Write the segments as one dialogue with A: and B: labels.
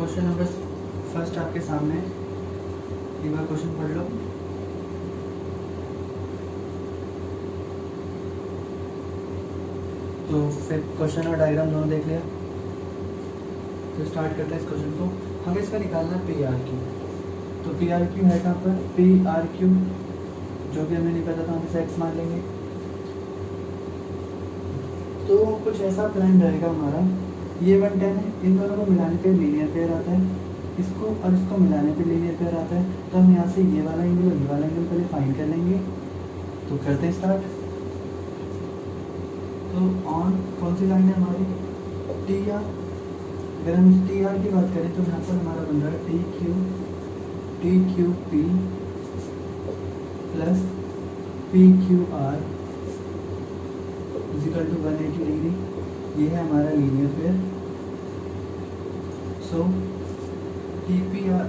A: Question number first आपके सामने, एक बार क्वेश्चन पढ़ लो। तो फिर क्वेश्चन और डायग्राम दोनों देख लिया, तो स्टार्ट करते हैं इस क्वेश्चन को। हमें इसका निकालना है पी आर क्यू। तो पी आर क्यू है कहाँ पर, पी आर क्यू, जो कि हमें नहीं पता था, हम इसे एक्स मान लेंगे। तो कुछ ऐसा प्लान रहेगा हमारा, ये 110 है, इन दोनों को मिलाने पे लीनियर पेयर आता है, इसको और इसको मिलाने पे लीनियर पेयर आता है। तो हम यहाँ से ये वाला एंगल और ये वाला एंगल पहले फाइंड कर लेंगे। तो करते हैं स्टार्ट। तो ऑन कौन सी लाइन है हमारी, टी आर। अगर हम टी आर की बात करें तो यहाँ पर हमारा बन रहा है T Q P plus P Q R is equal to 180 degree. ये है हमारा linear pair. So T P R,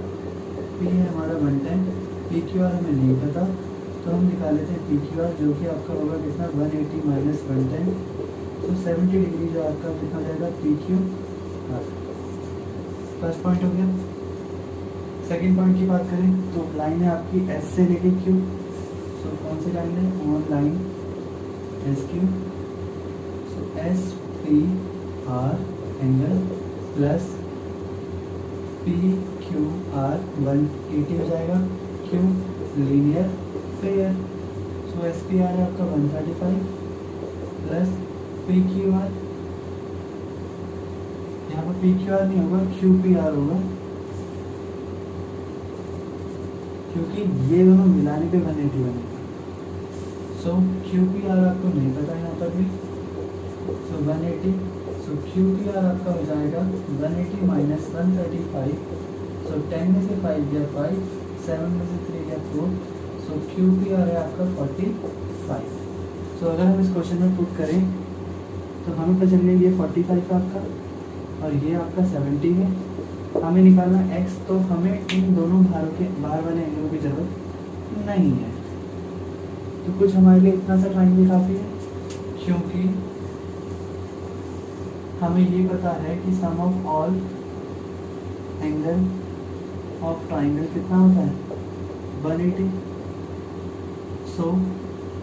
A: P है हमारा 110, पी क्यू आर हमें नहीं पता, तो हम निकाल लेते हैं पी क्यू आर, जो कि आपका होगा कितना, 180 माइनस 110, तो 70 डिग्री जो आपका कितना जाएगा, P Q are. First point हो गया। सेकंड पॉइंट की बात करें तो लाइन है आपकी एस से लेके क्यू। सो कौन सी लाइन है, on line S Q. So S P R angle plus P Q are 180 हो जाएगा, क्यू लीनियर पेयर। सो एस पी आर है आपका 135 प्लस पी क्यू आर, यहाँ पर पी क्यू आर नहीं होगा, क्यू पी आर होगा, क्योंकि ये दोनों मिलाने पे 180 बनेगा। सो क्यू पी आर आपको नहीं पता यहाँ पर भी, सो 180, सो क्यू पी आर आपका हो जाएगा 180 माइनस 135। सो 10 में से 5 गया 5, 7 में से 3 गया 4, सो क्यू पी आर है आपका 45। सो अगर हम इस क्वेश्चन में पुट करें तो हमें पता चल गया ये 45 है आपका और ये आपका 70 है। हमें निकालना x, तो हमें इन दोनों भारों के बाहर वाले एंगलों की जरूरत नहीं है। तो कुछ हमारे लिए इतना सा ट्राइंगल काफ़ी है, क्योंकि हमें ये पता है कि sum of all angle of triangle कितना होता है, 180। So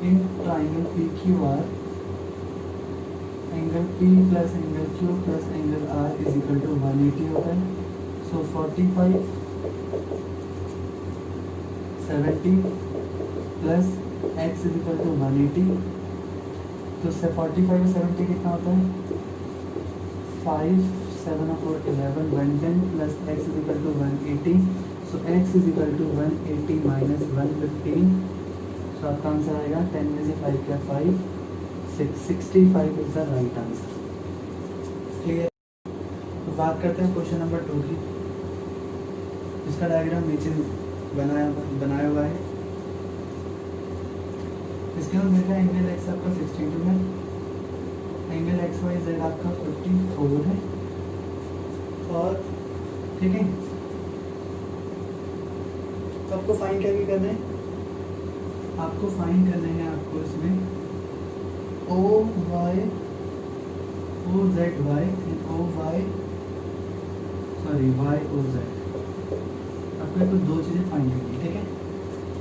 A: in triangle P Q R, angle P plus angle Q plus angle R is equal to 180 होता है। So 45 70 plus x is equal to 180, तो 45 और 70 कितना होता है, 5 7 और 4 11, 110 plus x is equal to 180। So x is equal to 180 minus 115, so आपका answer आएगा 10 में से 5 क्या 5, 65 is the right answer. Clear. तो बात करते हैं क्वेश्चन नंबर 2 की। इसका डायग्राम नीचे बनाया हुआ है। इसके अंदर मेरा एंगल एक्स आपका 62 है, एंगल एक्स वाई जेड आपका 54 है, और ठीक है, तो आपको फाइंड क्या करना है, आपको फाइंड करना है आपको इसमें O Y O Z Y O Y sorry Y O Z, आपको तो दो चीज़ें फाइंड करनी, ठीक है।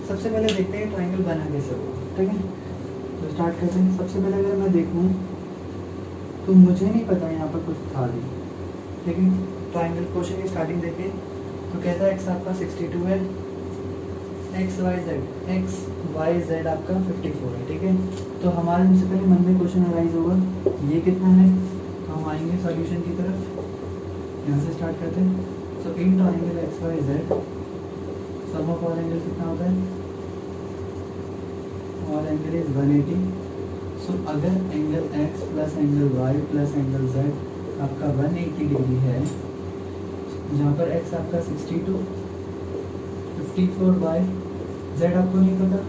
A: सबसे पहले देखते हैं ट्राइंगल बना कैसे होगा, ठीक है। तो स्टार्ट करते हैं। सबसे पहले अगर मैं देखूँ तो मुझे नहीं पता यहाँ पर कुछ था भी, लेकिन ट्राइंगल क्वेश्चन की स्टार्टिंग देखें तो कहता है एक्स आपका 62 है, एक्स वाई जेड आपका 54 है, ठीक है। तो हमारे सबसे पहले मन में क्वेश्चन अराइज होगा ये कितना है, तो हम आएंगे सॉल्यूशन की तरफ। यहाँ से स्टार्ट करते हैं। So in triangle X Y Z sum of all angle कितना होता है, ऑल एंगल इज 180। सो अगर angle x plus angle y plus angle z आपका 180 डिग्री है, जहाँ पर x आपका 62, 54 बाय z आपको नहीं पता,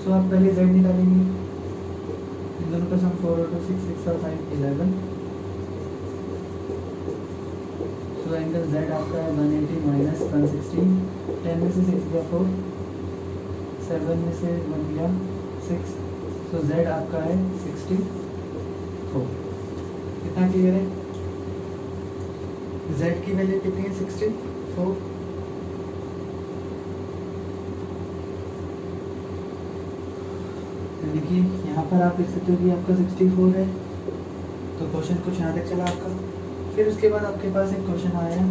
A: सो आप पहले z निकालेंगे। इन दोनों का सम 4 और 2 6, 6 और 5 11। सो एंगल z आपका है 180 माइनस 116, 10 में से 6 गया 4, 7 में से 1 गया 6, सो z आपका है 64। कितना क्लियर है। z की वैल्यू कितनी है 64, यानी कि यहाँ पर आप लिख सकते हो कि आपका 64 है। तो क्वेश्चन कुछ यहाँ तक चला आपका। फिर उसके बाद आपके पास एक क्वेश्चन आया,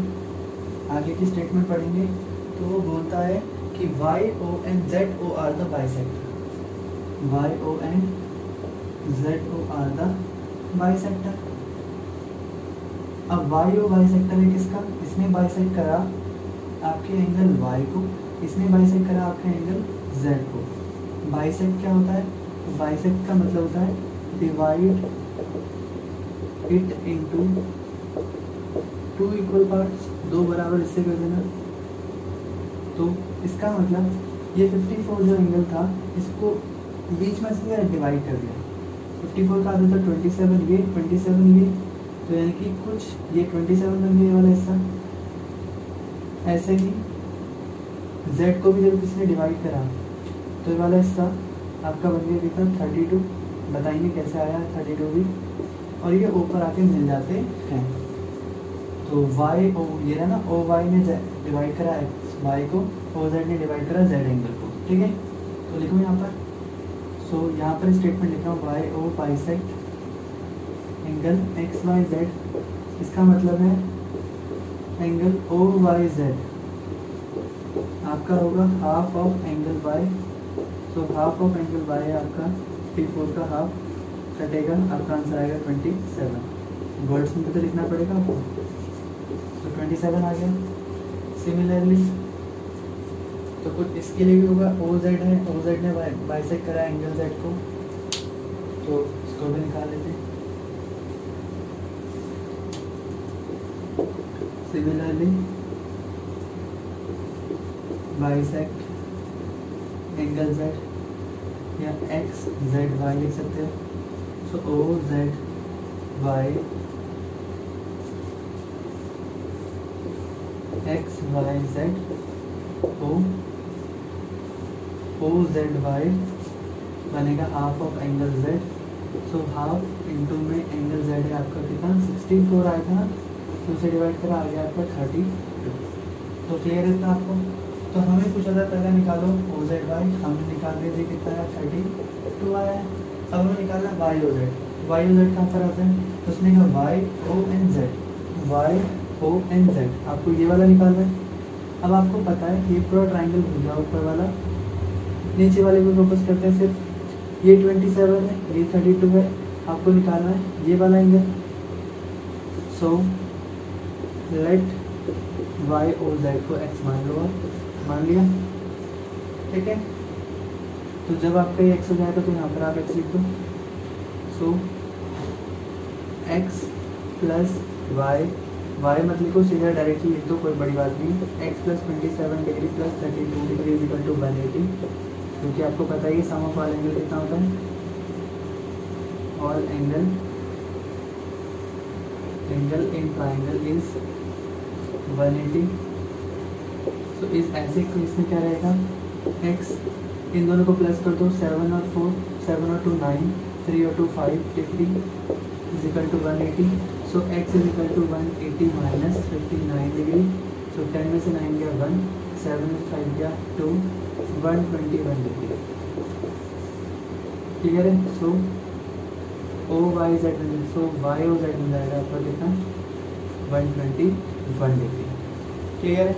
A: आगे की स्टेटमेंट पढ़ेंगे तो वो बोलता है कि Y O and Z O are the bisector, Y O and Z O are the bisector. अब वाई ओ बाइसेक्टर है किसका, इसने बाइसेक्ट करा आपके एंगल वाई को, इसने बाइसेक्ट करा आपके एंगल जेड को। बाइसेक्ट क्या होता है, तो बाइसेक्ट का मतलब होता है divide it into two equal parts, दो बराबर हिस्से कर देना। तो इसका मतलब ये 54 जो एंगल था इसको बीच में से डिवाइड कर दिया। 54 का आधा था 27 ये 27 ये, तो यानी कि कुछ ये 27 बन गया ये वाला हिस्सा। ऐसे ही z को भी जब किसी ने डिवाइड करा तो ये वाला हिस्सा आपका बन गया कितना 32, बताएंगे कैसे आया 32 भी, और ये ऊपर आके मिल जाते हैं। तो वाई ओ ये है ना, ओ वाई ने डिवाइड करा एक्स वाई को, ओ जेड ने डिवाइड करा जेड एंगल को, ठीक है। तो लिखो यहाँ पर, सो यहाँ पर स्टेटमेंट लिख रहा हूँ Y O bisect angle X Y Z, इसका मतलब है एंगल ओ वाई जेड आपका होगा half of angle Y. So half of angle Y है आपका 54 का हाफ कटेगा, आपका आंसर आएगा 27। वर्ड्स में तो लिखना पड़ेगा आपको, तो 27 आ गया। सिमिलरली तो कुछ इसके लिए भी होगा, ओ जेड है, ओ जेड ने बाइसेक्ट करा एंगल जेड को, तो इसको भी निकाल लेते हैं। सिमिलरली बाइसेक्ट एंगल जेड या एक्स जेड वाई लिख सकते हो। So O Z Y X Y Z O Z Y बनेगा half of angle Z. So half into में एंगल जेड है आपका कितना 64 आया था, तो उसे डिवाइड करा आ गया आपका 32। तो क्लियर है इतना आपको। तो हमें पूछा था पहले निकालो ओ जेड वाई, हमने निकाल दिया थे कितना है 32 आया है। अब हमें निकालना है Y O Z, Y O Z कहाँ पर आता है, तो उसने कहा Y O N Z, Y O N Z आपको ये वाला निकालना है। अब आपको पता है ये पूरा ट्राइंगल भूल जाओ, ऊपर वाला, नीचे वाले को फोकस करते हैं सिर्फ। ये 27 है, ये 32 है, आपको निकालना है ये वाला angle. So let Y O Z को एक्स मान लो, मान लिया, ठीक है। तो जब आपका ये एक्स हो जाएगा तो यहाँ पर आप एक्स लिख दो। सो एक्स प्लस वाई, वाई मत लिखो सीधा डायरेक्टली लिख दो, कोई बड़ी बात नहीं। X plus 27 degree plus 32 degree equal to 180, क्योंकि आपको पता है सम ऑफ ऑल एंगल कितना होता है, all angle in triangle is 180। तो इस ऐसे केस में क्या रहेगा, x इन दोनों को प्लस कर दो, 7 और 4, 7 और 2 9, 3 और 2 5 degree is equal to 180। So x is equal to 180 minus 59 degree. So 10 में से 9 गया 1, 7 में 5 गया 2, 121 डिग्री। क्लियर है। सो ओ वाई जेड, सो वाई ओ जेड मिल जाएगा आपका कितना 121 डिग्री। क्लियर है।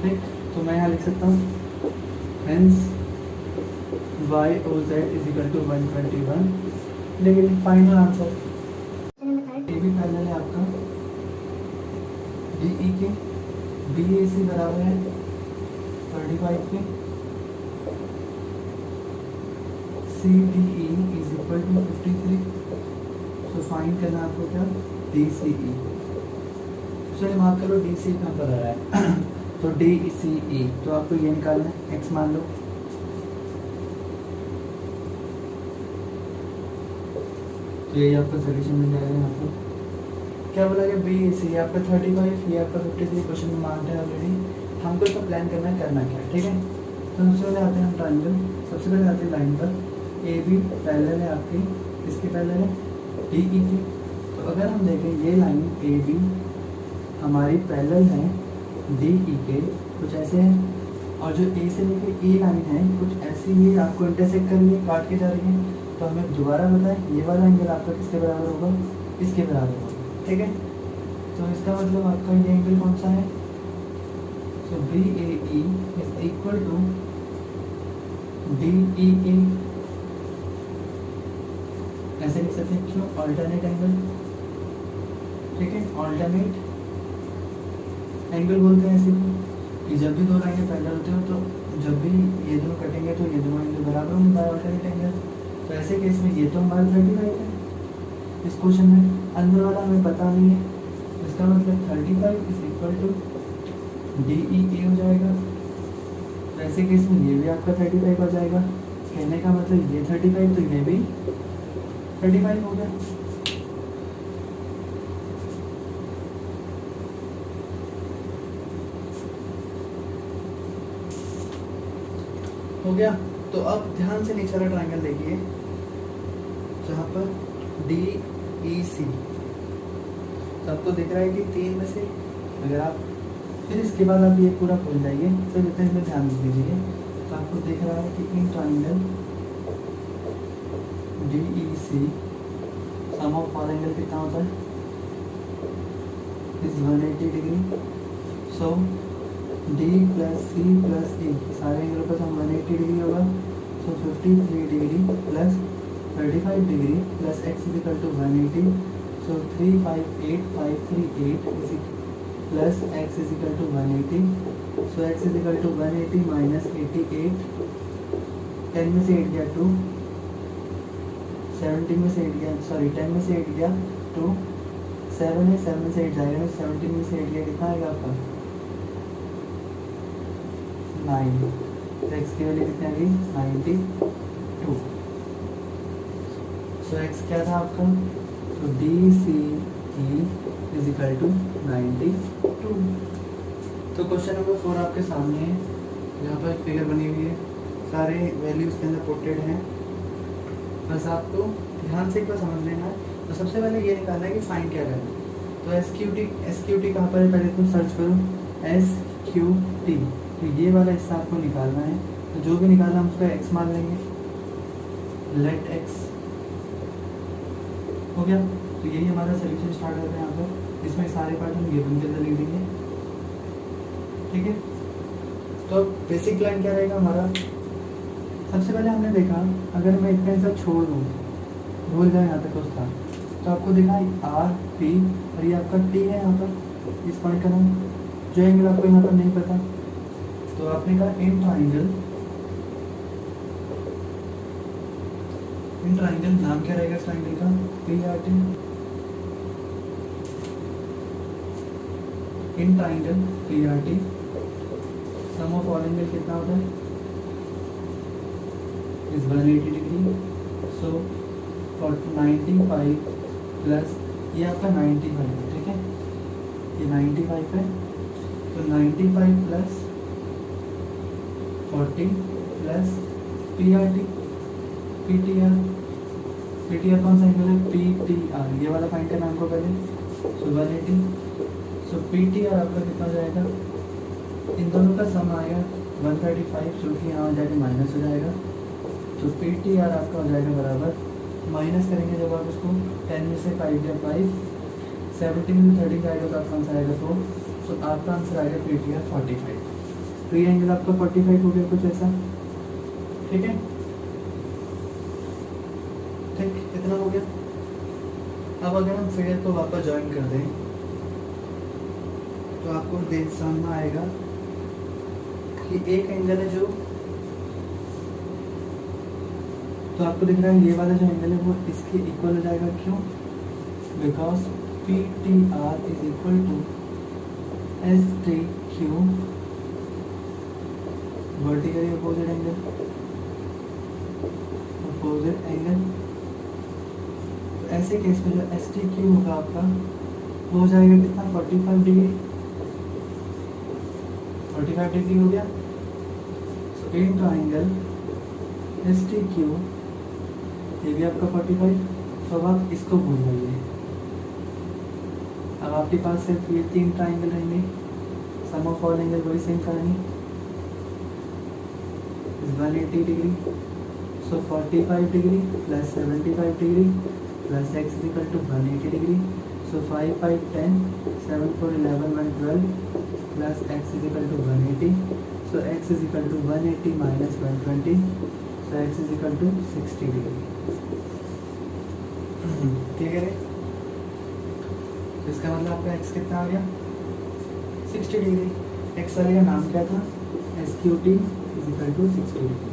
A: ठीक, तो मैं यहाँ लिख सकता हूँ hence Y O Z is equal to 121 degree. Final answer ये भी फाइनल है आपका। डी ई के बी ए सी बराबर है 35 के, C D E is equal to 53। So find करना आपको क्या, डी सी ई। चलिए मार्क करो डी सी कहाँ पर आ रहा है तो डी सी ई, तो आपको ये निकालना है, एक्स मान लो। तो ये आपका सोल्यूशन मिल जाएगा यहाँ पर। क्या बोला गया, बी ए सी आपका 35, ये आपका 53 क्वेश्चन में मार्क्ड है ऑलरेडी। हमको इसका प्लान करना है, करना क्या है, ठीक है। तो सबसे पहले आते हैं हम ट्राइंगल, सबसे पहले आते हैं लाइन पर, ए बी पैरेलल है आपकी किसके पैरेलल है, डी ई के। तो अगर हम देखें ये लाइन ए बी हमारी पैरेलल है डी ई के, कुछ ऐसे है, और जो ए से लेके ए लाइन है कुछ ऐसी ही आपको इंटरसेक्ट कर रही है, काट के जा रही है। तो हमें दोबारा बताएं ये वाला एंगल आपका किसके बराबर होगा, इसके बराबर होगा, ठीक है। तो इसका मतलब आपका ये एंगल कौन सा है, so B A E is equal to D E A, ऐसे लिख सकते हैं, क्यों, ऑल्टरनेट एंगल, ठीक है। ऑल्टरनेट एंगल बोलते हैं ऐसे कि जब भी दो लाइनें पैरेलल होते हो तो जब भी ये दोनों कटेंगे तो ये दोनों एंगल बराबर होंगे बाय ऑल्टरनेट एंगल। तो ऐसे केस में ये तो हमारा 35 है इस क्वेश्चन में, अंदर वाला हमें पता नहीं है, इसका मतलब 35 is equal to D E A हो जाएगा। तो ऐसे केस में ये भी आपका 35 हो जाएगा, कहने का मतलब ये 35 तो ये भी 35 हो गया। हो गया। तो अब ध्यान से नीचे वाला ट्रायंगल देखिए जहाँ पर डी ई सी, तो आपको दिख रहा है कि 3 में से अगर आप फिर इसके बाद आप ये पूरा भूल जाइए, फिर इतने में ध्यान दीजिए। तो आपको दिख रहा है कि in triangle D E C sum of all angle कितना होता है, is 180 degree. So D plus C plus A सारे एंगल पर सम 180 डिग्री होगा। So 53 degree plus 35 degree plus X is equal to 180। So 358,538 plus X is equal to 180। So X is equal to 180 minus 88, 10 में से 8 गया 2, 17 में से 8 गया, sorry 10 में से 8 गया 2, 7 है, 7 में से 8 जाएगा, 17 में से 8 गया, कितना आएगा आपका 9। तो एक्स की वैल्यू कितनी आ गई 92। सो एक्स क्या था आपका, तो D C E is equal to 92। तो क्वेश्चन नंबर 4 आपके सामने है, यहाँ पर एक फिगर बनी हुई है, सारे वैल्यूज के अंदर पुटेड हैं, बस आपको ध्यान से एक बार समझ लेना है। तो सबसे पहले ये निकालना है कि फाइंड क्या करना है। तो एस क्यू टी कहाँ पर है, पहले तुम सर्च करो एस क्यू टी, तो ये वाला हिस्सा आपको निकालना है। तो जो भी निकालना हम उसका एक्स मान लेंगे, लेट एक्स हो गया। तो यही हमारा सोल्यूशन स्टार्ट होता है यहाँ पर, इसमें सारे पार्ट हम गिवन के अंदर लिख देंगे, ठीक है। तो बेसिक प्लान क्या रहेगा हमारा, सबसे पहले हमने देखा अगर मैं इतना हिस्सा छोड़ दूँ, भूल जाए यहाँ तक कुछ था, तो आपको देखा आर पी और ये आपका टी है यहाँ पर, इस पॉइंट का नाम, जो एंगल आपको यहाँ पर नहीं पता, तो आपने कहा इन ट्राइंगल नाम क्या रहेगा इस ट्राइंगल का, P R T. In triangle P R T sum of all angle कितना होता है, इज 180 डिग्री। सो 95 प्लस ये आपका 95 है, ठीक है, ये 95 है। तो 95 plus 40 plus P R T, P T are कौन सा एंगल है, पी टी आर, ये वाला फाइंड करना हमको पहले। सो 180, सो पी टी आर आपका कितना हो जाएगा, इन दोनों का सम आएगा 135, जो कि यहाँ जाके माइनस हो जाएगा। तो पी टी आर आपका हो जाएगा बराबर, माइनस करेंगे जब आप इसको, 10 में से 5 या 5, 17 में 30 जाएगा तो आपका आंसर आएगा 4। तो आपका आंसर आएगा पी टी आर 45। तो ये एंगल आपका 45 हो गया, कुछ ऐसा, ठीक है, ठीक, इतना हो गया। अब अगर हम फिगर को वापस ज्वाइन कर दें तो आपको देख सामने आएगा कि एक एंगल है जो, तो आपको दिख रहा है ये वाला जो एंगल है वो इसके इक्वल हो जाएगा, क्यों, because P T R is equal to S T Q vertically opposite angle. तो ऐसे केस में जो एस टी क्यू होगा आपका वो हो जाएगा कितना, 45 डिग्री, 45 डिग्री हो गया। So in triangle S T Q, ये भी आपका 45, तो अब आप इसको भूल जाइए। अब आपके पास सिर्फ ये 3 ट्राइंगल रहेंगे, सम ऑफ ऑल एंगल वही सेम कहानी, 180 degree, so 45 degree plus 75 degree plus x is equal to 180 degree, so 5 5 10 7 4 11 1 12 plus x is equal to 180, so x is equal to 180 minus 120, so x is equal to 60 degree. ठीक है, इसका मतलब आपका x कितना आ गया 60 degree. x वाले का नाम क्या था, SQT is equal to 60 degree.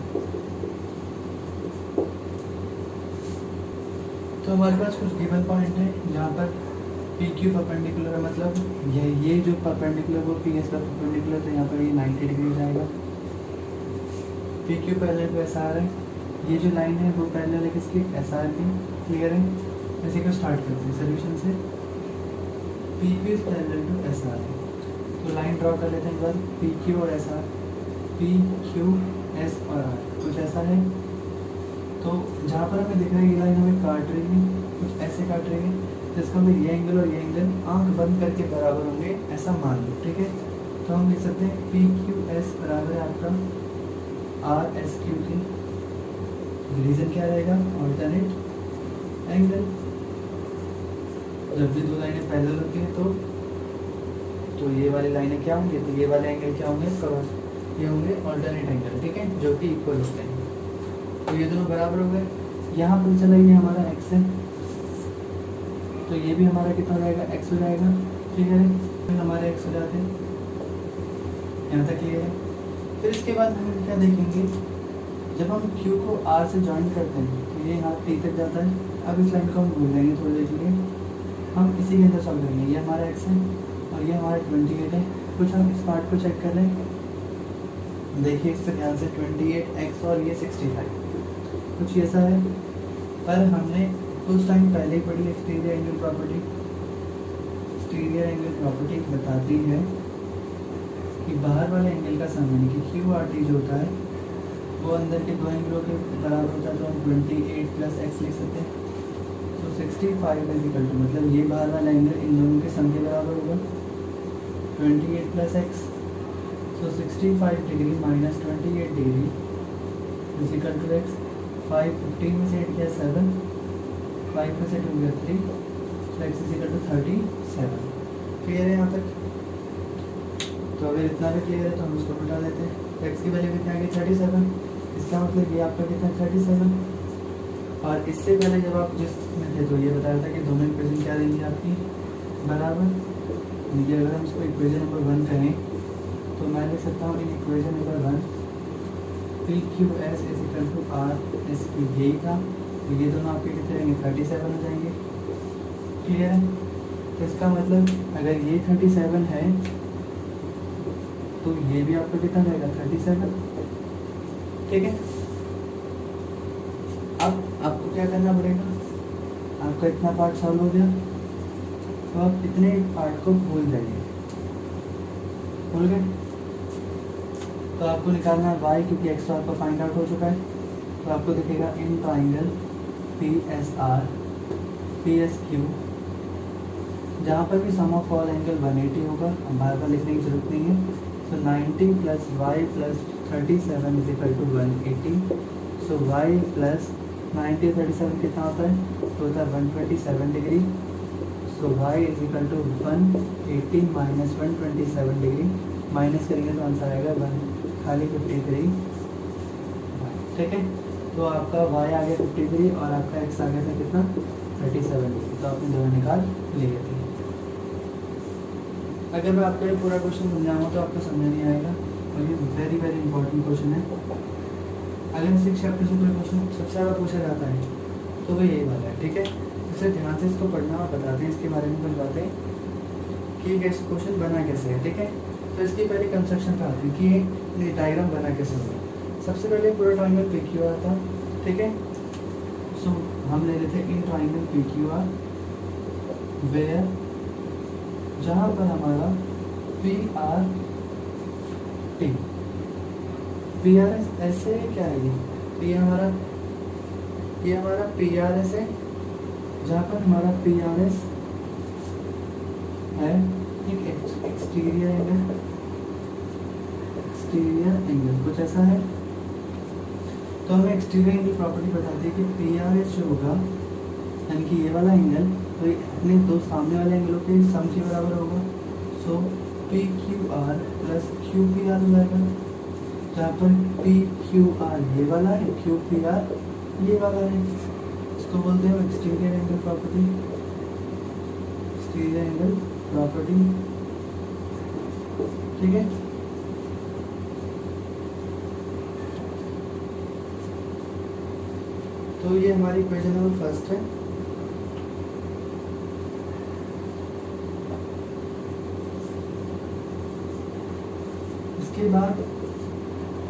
A: तो हमारे पास कुछ गिवन पॉइंट है जहाँ पर PQ परपेंडिकुलर है, मतलब ये जो परपेंडिकुलर वो PS का परपेंडिकुलर, तो यहाँ पर ये 90 डिग्री जाएगा। PQ पैरेलल टू SR है, ये जो लाइन है वो पैरेलल है किसकी, SR की। क्लियर है, इसी को स्टार्ट करते हैं सोल्यूशन से। PQ is parallel to SR, तो लाइन ड्रॉ कर लेते हैं एक बार, PQ और SR, PQ S और R कुछ ऐसा है। तो जहाँ पर हमें दिख रहा है ये लाइन हमें काट रही है, कुछ ऐसे काट रही है, तो इसका हमें ये एंगल और ये एंगल आंख बंद करके बराबर होंगे ऐसा मान लो। ठीक है, तो हम लिख सकते हैं PQS बराबर है आपका RSQ की। रीजन क्या रहेगा, ऑल्टरनेट एंगल। जब भी दो लाइनें पैरेलल होती है तो ये वाली लाइनें क्या होंगी, तो ये वाले एंगल क्या होंगे, क्रॉस, ये होंगे ऑल्टरनेट एंगल। ठीक है, जो कि इक्वल होते हैं, तो ये दोनों बराबर हो गए। यहाँ पर चला ये हमारा x है, तो ये भी हमारा कितना हो जाएगा, x हो जाएगा। ठीक है, फिर हमारे x हो जाते हैं, यहाँ तक ये है। फिर इसके बाद हम क्या देखेंगे, जब हम Q को R से ज्वाइन करते हैं तो ये यहाँ T तक जाता है। अब इस लाइन को हम भूल जाएंगे थोड़ी देर के लिए, हम इसी के अंदर सॉल्व करेंगे। ये हमारा x है और ये हमारा 28 है। कुछ हम इस पार्ट को चेक कर लें, देखिए इस पर ध्यान से, 28x और ये 65, कुछ ऐसा है। पर हमने उस टाइम पहले ही पढ़ी exterior angle property. Exterior angle property बताती है कि बाहर वाले एंगल का सम यानी कि QRT जो होता है वो अंदर के दो एंगलों के बराबर होता है, तो हम 28 प्लस x लिख सकते हैं। तो 65 इज इक्वल टू, मतलब ये बाहर वाला एंगल इन दोनों के सम के बराबर होगा, 28 plus x। So 65 degree minus 28 degree is equal to x। 5 15 में से 8 गया 7, 5 में से 2 गया 3, तो x is equal to 37। Clear है यहाँ तक? तो अगर इतना भी क्लियर है तो हम इसको बता देते हैं। तो x की वैल्यू कितनी आ गई 37, इसका मतलब ये आपका कितना 37। और इससे पहले जब आप जिसमें थे तो ये बताया था कि दोनों इक्वेशन क्या देंगी आपकी बराबर। ये अगर हम इसको इक्वेशन नंबर 1 करें तो मैं लिख सकता हूँ in equation number 1 PQS is equal to RSQ, यही था। तो ये दोनों आपके कितने रहेंगे 37 हो जाएंगे। क्लियर है? तो इसका मतलब अगर ये 37 है तो ये भी आपका कितना रहेगा 37। ठीक है, अब आपको क्या करना पड़ेगा, आपका इतना पार्ट सॉल्व हो गया, तो आप इतने पार्ट को भूल जाइए। भूल गए तो आपको निकालना है y, क्योंकि x तो आपका फाइंड आउट हो चुका है। तो आपको दिखेगा इन ट्राइंगल PSR PSQ, जहाँ पर भी सम ऑफ ऑल एंगल 180 होगा, हम बार बार लिखने की जरूरत नहीं है। तो 90 plus y plus 37 is equal to 180। So y plus 90 37 कितना होता है, तो होता है 127 degree. So y is equal to 180 minus 127 degree, minus करेंगे तो आंसर आएगा 1 खाली 53। ठीक है, तो आपका y आ गया 53 और आपका x आ गया था कितना 37 डिग्री। तो आपने दोनों निकाल लिए थे। अगर मैं आपको ये पूरा क्वेश्चन समझाऊँ तो आपको समझ नहीं आएगा, और ये वेरी वेरी इंपॉर्टेंट क्वेश्चन है। अगर 6 चैप्टर से कोई क्वेश्चन सबसे ज़्यादा पूछा जाता है तो वो यही वाला है। ठीक है, इससे ध्यान से इसको पढ़ना और बताते हैं इसके बारे में कुछ बातें कि कैसे क्वेश्चन बना कैसे है। ठीक है, तो इसकी पहले कंस्ट्रक्शन पर आती है कि ये डायग्राम बना कैसे होगा। सबसे पहले पूरा ट्राइंगल PQR था। ठीक है, सो हम ले लेते हैं इन ट्राइंगल PQR वेयर, जहाँ पर हमारा PRS ऐसे क्या है, ये हमारा PRS है जहाँ पर हमारा पी आर एस है एक एक्सटीरियर एंगल कुछ ऐसा है। तो हमें एक्सटीरियर एंगल प्रॉपर्टी बताती है कि पी आर एस जो होगा यानी कि ये वाला एंगल तो अपने दो सामने वाले एंगलों के सम के बराबर होगा। So P Q R plus Q P R हो जाएगा, जहाँ पर पी क्यू आर ये वाला है, क्यू पी आर ये वाला है। इसको बोलते हैं exterior angle property, exterior angle property. ठीक है, तो ये हमारी इक्वेशन नंबर फर्स्ट है। इसके बाद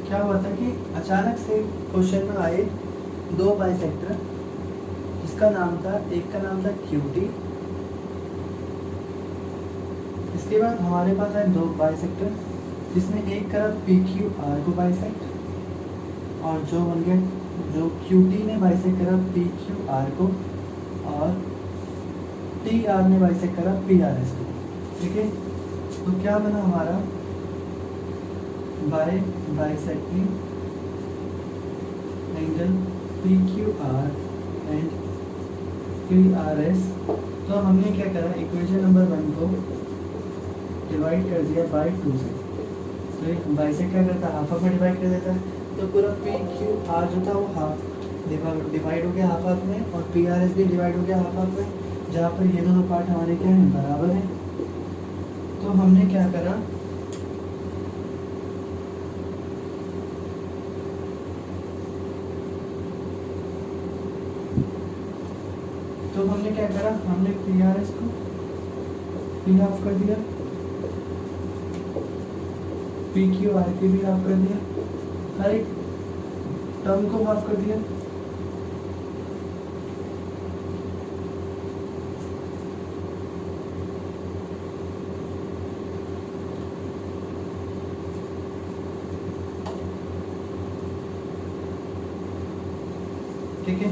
A: क्या हुआ था कि अचानक से क्वेश्चन में आए दो बाइसेक्टर, जिसका नाम था, एक का नाम था QT। इसके बाद हमारे पास आए दो बाइसेक्टर जिसमें एक करा PQR को बाइसेक्ट, और जो बन गया जो QT ने बाइसेक्ट करा PQR को, और TR ने बाइसेक्ट करा PRS को। ठीक है, तो क्या बना हमारा bisecting angle PQR and PRS। तो हमने क्या करा, इक्वेशन नंबर 1 को डिवाइड कर दिया बाय 2 से। तो एक बाइसेक्ट क्या करता है, हाफ में डिवाइड कर देता है। तो पूरा PQR जो था वो हाफ डिवाइड हो गया हाफ में, और PRS भी डिवाइड हो गया हाफ में, जहाँ पर ये दोनों पार्ट हमारे क्या है, बराबर है। तो हमने क्या करा, हमने PRS को P हाफ कर दिया, PQR के भी हाफ कर दिया, हर एक टर्म को हाफ कर दिया। ठीक है,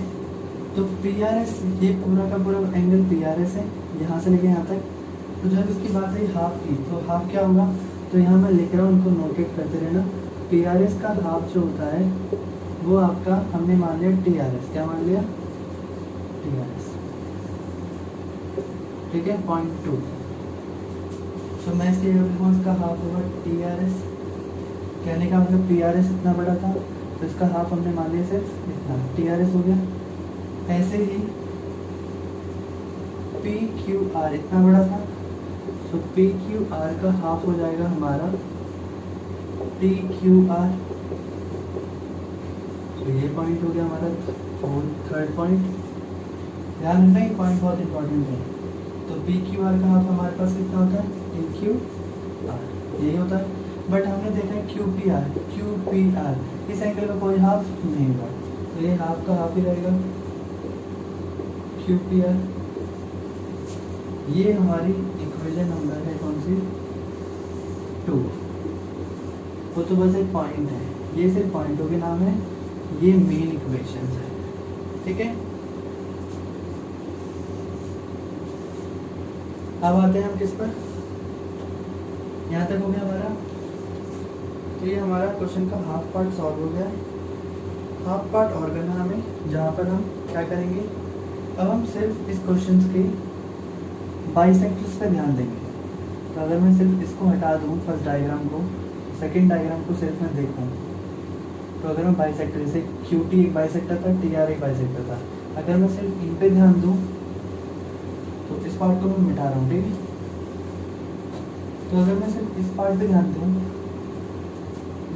A: तो PRS ये पूरा का पूरा एंगल PRS है यहाँ से लेके यहाँ तक। तो जब इसकी बात है हाफ की, तो हाफ क्या होगा, तो यहाँ मैं लिख रहा हूँ, उनको नोटेट करते रहना। PRS का हाफ जो होता है वो आपका हमने मान लिया TRS, क्या मान लिया, TRS। ठीक है, 0.2। सो मैं इसलिए इसका हाफ होगा TRS। कहने का मतलब PRS इतना बड़ा था तो इसका हाफ हमने मान लिया सिर्फ इतना, TRS हो गया। ऐसे ही PQR इतना बड़ा था, तो PQR का हाफ हो जाएगा हमारा TQR। तो ये पॉइंट हो गया हमारा थर्ड पॉइंट। ध्यान रखना ये पॉइंट बहुत इंपॉर्टेंट है। तो PQR का हाफ हमारे पास कितना होता है, TQR, यही होता है। बट हमने देखा है QPR, इस एंगल का कोई हाफ नहीं होगा, तो ये हाफ का हाफ ही रहेगा QPR। ये हमारी इक्वेशन नंबर है कौन सी, 2। वो तो बस एक पॉइंट है, ये सिर्फ पॉइंटों के नाम है, ये मेन इक्वेशन है। ठीक है, अब आते हैं हम किस पर, यहाँ तक हो गया हमारा। तो ये हमारा क्वेश्चन का हाफ पार्ट सॉल्व हो गया। हाफ पार्ट और करना हमें, जहाँ पर हम क्या करेंगे, अब हम सिर्फ इस क्वेश्चन के बाइसेक्टर्स पर ध्यान देंगे। तो अगर मैं सिर्फ इसको हटा दूँ, फर्स्ट डायग्राम को, सेकंड डायग्राम को सिर्फ मैं देखूँ, तो अगर मैं बाइसेक्टर, जैसे QT एक बाइसेक्टर था, TR एक बाइसेक्टर था, अगर मैं सिर्फ इन पे ध्यान दूँ तो इस पार्ट को मैं मिटा रहा हूँ। ठीक है, तो अगर मैं सिर्फ इस पार्ट पे ध्यान दूँ,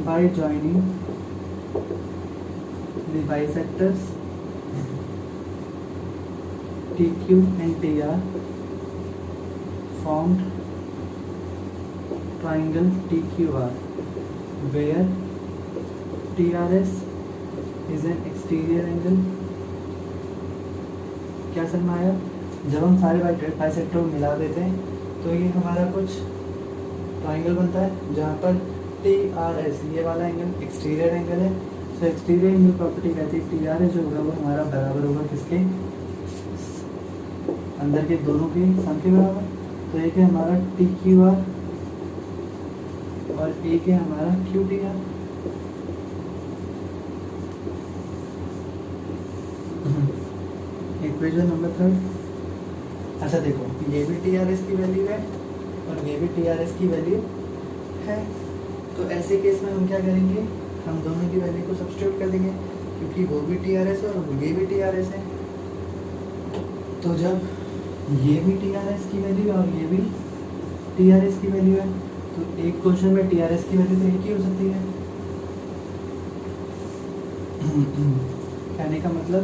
A: bye joining the bisectors TQ and TR formed triangle TQR where TRS is an exterior angle। क्या समझ में आया, जब हम सारे बाइसेक्टर को मिला देते हैं तो ये हमारा कुछ ट्राइंगल बनता है, जहाँ पर TRS ये वाला एंगल एक्सटीरियर एंगल है। तो एक्सटीरियर एंगल प्रॉपर्टी कहती है TRS जो होगा वो हमारा बराबर होगा किसके, अंदर के दोनों के सम के बराबर। तो एक है हमारा टी क्यू आर और एक है हमारा Q T are. Equation number 3। अच्छा देखो, ये भी टी आर एस की वैल्यू है और ये भी टी आर एस की वैल्यू है। तो ऐसे केस में हम क्या करेंगे, हम दोनों की वैल्यू को सब्स्टिट्यूट कर देंगे, क्योंकि वो भी टी आर एस है और ये भी टी आर एस है। तो जब ये भी टी आर एस की वैल्यू है और ये भी टी आर एस की वैल्यू है, तो एक क्वेश्चन में टी आर एस की वैल्यू तो एक ही हो सकती है। कहने का मतलब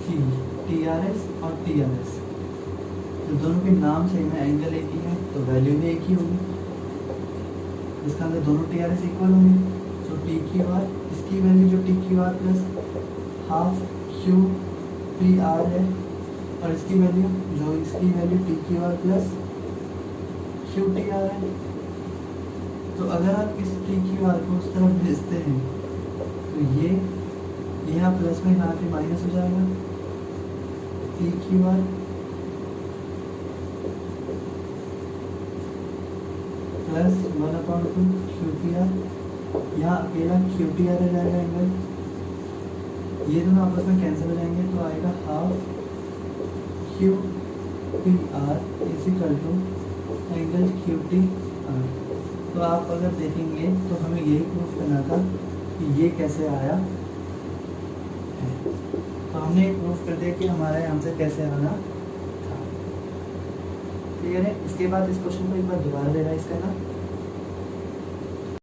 A: कि टी आर एस और टी आर एस तो दोनों के नाम सेम है, एंगल एक ही है, तो वैल्यू भी एक ही होगी। इसका अंदर दोनों टी आर एस इक्वल होंगे। सो टी क्यू आर, इसकी वैल्यू जो T Q R plus half Q P are है, और इसकी वैल्यू जो इसकी value T Q R plus Q T are है। तो अगर आप इस टी क्यू आर को उस तरफ भेजते हैं तो ये यहाँ प्लस में यहाँ पे माइनस हो जाएगा। T Q R plus 1/2 Q T are, यहाँ अकेला क्यू टी आर आ जाएगा एंगल, ये दोनों आपस में कैंसिल हो जाएंगे, तो आएगा half Q P R is equal to angle Q T R. तो आप अगर देखेंगे तो हमें यही प्रूफ करना था कि ये कैसे आया है। तो हमने ये प्रूफ कर दिया कि हमारा आंसर कैसे आना था। क्लियर है। इसके बाद इस क्वेश्चन को एक बार दोबारा रिवाइज करना।